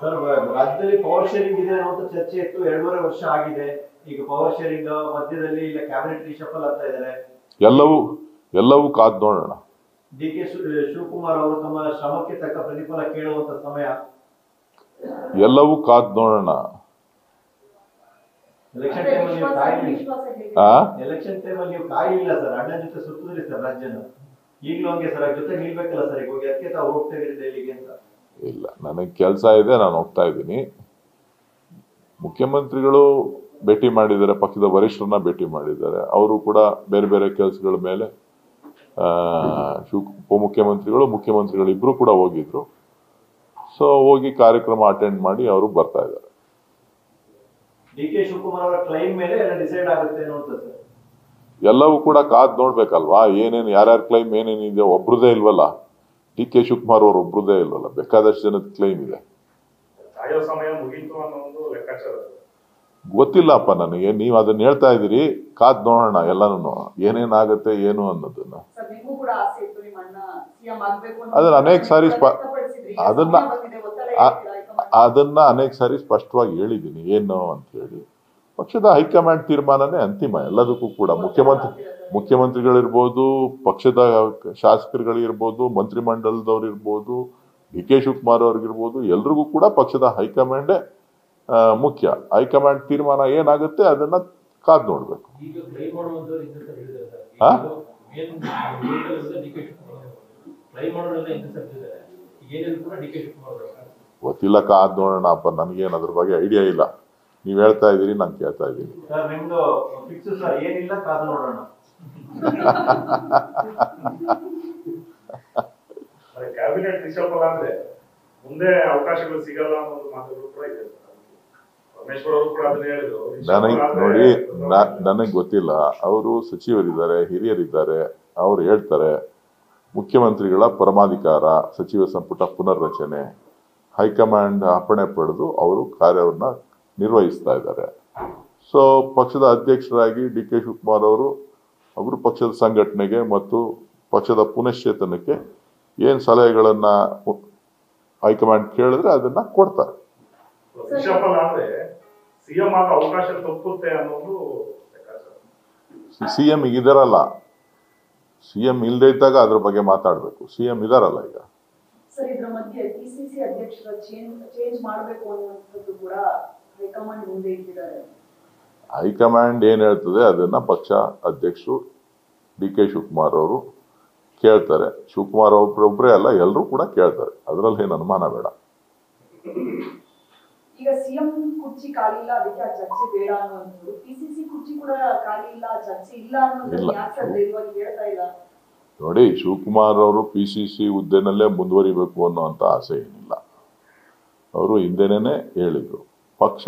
Sir, ರಾಜ್ಯದಲ್ಲಿ power sharing ಇದೆ ಅನ್ನೋ ಚರ್ಚೆ ಇತ್ತು. 2.5 ವರ್ಷ ಆಗಿದೆ. ಈಗ ಪವರ್ ಶೇರಿಂಗ್ ಮಧ್ಯದಲ್ಲಿ ಇಲ್ಲ ಕ್ಯಾಬಿನೆಟ್ ರಿಶಫಲ್ ಅಂತ ಇದ್ದಾರೆ. ಎಲ್ಲವೂ ಕಾದ್ ನೋಡೋಣ. ಡಿ.ಕೆ. ಶಿವಕುಮಾರ್ ಅವರು ತಮ್ಮ ಶ್ರಮಕ್ಕೆ ತಕ್ಕ ಪ್ರತಿಫಲ ಕೇಳುವಂತ ಸಮಯ. ಎಲ್ಲವೂ ಕಾದ್ ನೋಡೋಣ. ಎಲೆಕ್ಷನ್ ಟೈಮಲ್ಲಿ ನೀವು ಕಾಯಿಲ್ಲ ಸರ್. ಅಣ್ಣನ ಜೊತೆ ಸುತ್ತಿದ್ರಿ ಸರ್ ರಾಜ್ಯನ. ಈಗಲೂ ಹಂಗೆ ಸರ್, ಜೊತೆ ನಿಲ್ಬೇಕಲ್ಲ ಸರ್. ಈಗ ಅದಕ್ಕೆ ತಾವು ಹೋಗ್ತಾ ಇದ್ದೀರಿ ಡೆಲ್ಲಿಗೆ ಅಂತ. ಇಲ್ಲ, ನನಗೆ ಕೆಲಸ ಇದೆ, ನಾನು ಹೋಗ್ತಾ ಇದ್ದೀನಿ. ಮುಖ್ಯಮಂತ್ರಿಗಳು ಭೇಟಿ ಮಾಡಿದ್ದಾರೆ, ಪಕ್ಷದ ವರಿಷ್ಠರನ್ನ ಭೇಟಿ ಮಾಡಿದ್ದಾರೆ. ಅವರು ಕೂಡ ಬೇರೆ ಬೇರೆ ಕೆಲಸಗಳ ಮೇಲೆ ಉಪಮುಖ್ಯಮಂತ್ರಿಗಳು ಮುಖ್ಯಮಂತ್ರಿಗಳು ಇಬ್ರು ಕೂಡ ಹೋಗಿದ್ರು. ಸೊ ಹೋಗಿ ಕಾರ್ಯಕ್ರಮ ಅಟೆಂಡ್ ಮಾಡಿ ಅವರು ಬರ್ತಾ ಇದ್ದಾರೆ. ಡಿ.ಕೆ. ಶಿವಕುಮಾರ್ ಅವರ ಕ್ಲೈಮ್ ಮೇಲೆ ಎಲ್ಲ ಡಿಸೈಡ್ ಆಗುತ್ತೆ ಅಂತ ಸರ್. ಎಲ್ಲವೂ ಕೂಡ ಕಾದ್ ನೋಡ್ಬೇಕಲ್ವಾ, ಏನೇನು ಯಾರ್ಯಾರ ಕ್ಲೈಮ್ ಏನೇನಿದೆ. ಒಬ್ರದೇ ಇಲ್ವಲ್ಲ, ಡಿ.ಕೆ. ಶಿವಕುಮಾರ್ ಅವರು ಒಬ್ರದೇ ಇಲ್ವಲ್ಲ, ಬೇಕಾದಷ್ಟು ಜನದ ಕ್ಲೈಮ್ ಇದೆ. ಗೊತ್ತಿಲ್ಲಪ್ಪ ನನಗೆ, ನೀವು ಅದನ್ನ ಹೇಳ್ತಾ ಇದ್ದೀರಿ. ಕಾದ್ ನೋಡೋಣ ಎಲ್ಲಾನು, ಏನೇನಾಗುತ್ತೆ ಏನು ಅನ್ನೋದನ್ನ. ಅದನ್ನ ಅನೇಕ ಸಾರಿ ಸ್ಪಷ್ಟವಾಗಿ ಹೇಳಿದ್ದೀನಿ ಏನು ಅಂತ ಹೇಳಿ. ಪಕ್ಷದ ಹೈಕಮಾಂಡ್ ತೀರ್ಮಾನನೇ ಅಂತಿಮ ಎಲ್ಲದಕ್ಕೂ ಕೂಡ. ಮುಖ್ಯಮಂತ್ರಿಗಳಿರ್ಬೋದು, ಪಕ್ಷದ ಶಾಸಕರುಗಳಿರ್ಬೋದು, ಮಂತ್ರಿಮಂಡಲದವ್ರು ಇರ್ಬೋದು, ಡಿ.ಕೆ. ಶಿವಕುಮಾರ್ ಅವ್ರಿಗಿರ್ಬೋದು, ಎಲ್ರಿಗೂ ಕೂಡ ಪಕ್ಷದ ಹೈಕಮಾಂಡೇ ಮುಖ್ಯ. ಹೈಕಮಾಂಡ್ ತೀರ್ಮಾನ ಏನಾಗುತ್ತೆ ಅದನ್ನ ಕಾದ್ ನೋಡ್ಬೇಕು. ಗೊತ್ತಿಲ್ಲ, ಕಾದ್ ನೋಡೋಣ ಅಪ್ಪ. ನನಗೇನು ಅದ್ರ ಬಗ್ಗೆ ಐಡಿಯಾ ಇಲ್ಲ. ನೀವ್ ಹೇಳ್ತಾ ಇದೀರಿ, ನಾನು ಕೇಳ್ತಾ ಇದ್ದೀನಿ. ಕ್ಯಾಬಿನೆಟ್ ರಿಶಫಲ್ ಅಂದ್ರೆ ಮುಂದೆ ಅವಕಾಶಗಳು ಸಿಗಲ್ಲ ಅನ್ನೋದು ಮಾತುಗಳು ಕೂಡ ಇದೆ. ನೋಡಿ, ನನಗೆ ಗೊತ್ತಿಲ್ಲ. ಅವರು ಸಚಿವರಿದ್ದಾರೆ, ಹಿರಿಯರಿದ್ದಾರೆ, ಅವ್ರು ಹೇಳ್ತಾರೆ. ಮುಖ್ಯಮಂತ್ರಿಗಳ ಪರಮಾಧಿಕಾರ, ಸಚಿವ ಸಂಪುಟ ಪುನರ್ರಚನೆ, ಹೈಕಮಾಂಡ್ ಅಪ್ಪಣೆ ಪಡೆದು ಅವರು ಕಾರ್ಯವನ್ನ ನಿರ್ವಹಿಸ್ತಾ ಇದ್ದಾರೆ. ಸೊ ಪಕ್ಷದ ಅಧ್ಯಕ್ಷರಾಗಿ ಡಿ.ಕೆ. ಶಿವಕುಮಾರ್ ಅವರು ಪಕ್ಷದ ಸಂಘಟನೆಗೆ ಮತ್ತು ಪಕ್ಷದ ಪುನಶ್ಚೇತನಕ್ಕೆ ಏನ್ ಸಲಹೆಗಳನ್ನ ಹೈಕಮಾಂಡ್ ಕೇಳಿದ್ರೆ ಅದನ್ನ ಕೊಡ್ತಾರೆ. ಸಿಎಂ ಇದಾರಲ್ಲ, ಸಿಎಂ ಇಲ್ಲದೆ ಇದ್ದಾಗ ಅದ್ರ ಬಗ್ಗೆ ಮಾತಾಡ್ಬೇಕು. ಸಿಎಂ ಇದಾರಲ್ಲ ಈಗ. ಹೈಕಮಾಂಡ್ ಏನ್ ಹೇಳ್ತದೆ ಅದನ್ನ ಪಕ್ಷ ಅಧ್ಯಕ್ಷರು ಡಿ.ಕೆ. ಶಿವಕುಮಾರ್ ಅವರು ಕೇಳ್ತಾರೆ. ಶಿವಕುಮಾರ್ ಒಬ್ಬರೊಬ್ಬರೇ ಅಲ್ಲ, ಎಲ್ಲರೂ ಕೂಡ ಕೇಳ್ತಾರೆ. ಅದರಲ್ಲಿ ಏನು ಅನುಮಾನ ಬೇಡ. ಈಗ ಸಿಎಂ ಕುರ್ಚಿ ಖಾಲಿಲ್ಲ, ಅದಕ್ಕೆ ಆ ಚರ್ಚೆ ಬೇಡ ಅನ್ನೋದು. ಪಿಸಿಸಿ ಕುರ್ಚಿ ಕೂಡ ಖಾಲಿಲ್ಲ, ಚರ್ಚೆ ಇಲ್ಲ ಅನ್ನೋದು ಯಾಕೆ ಹೇಳ್ತಾ ಇಲ್ಲ? ನೋಡಿ, ಶಿವಕುಮಾರ್ ಅವರು ಪಿಸಿಸಿ ಹುದ್ದೆನಲ್ಲೇ ಮುಂದುವರಿಬೇಕು ಅನ್ನೋಂಥ ಆಸೆ ಏನಿಲ್ಲ. ಅವರು ಹಿಂದೆನೇ ಹೇಳಿದ್ರು, ಪಕ್ಷ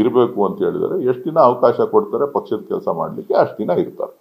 ಇರಬೇಕು ಅಂತ ಹೇಳಿದರೆ ಎಷ್ಟು ದಿನ ಅವಕಾಶ ಕೊಡ್ತಾರೆ ಪಕ್ಷದ ಕೆಲಸ ಮಾಡಲಿಕ್ಕೆ ಅಷ್ಟು ದಿನ ಇರ್ತಾರೆ.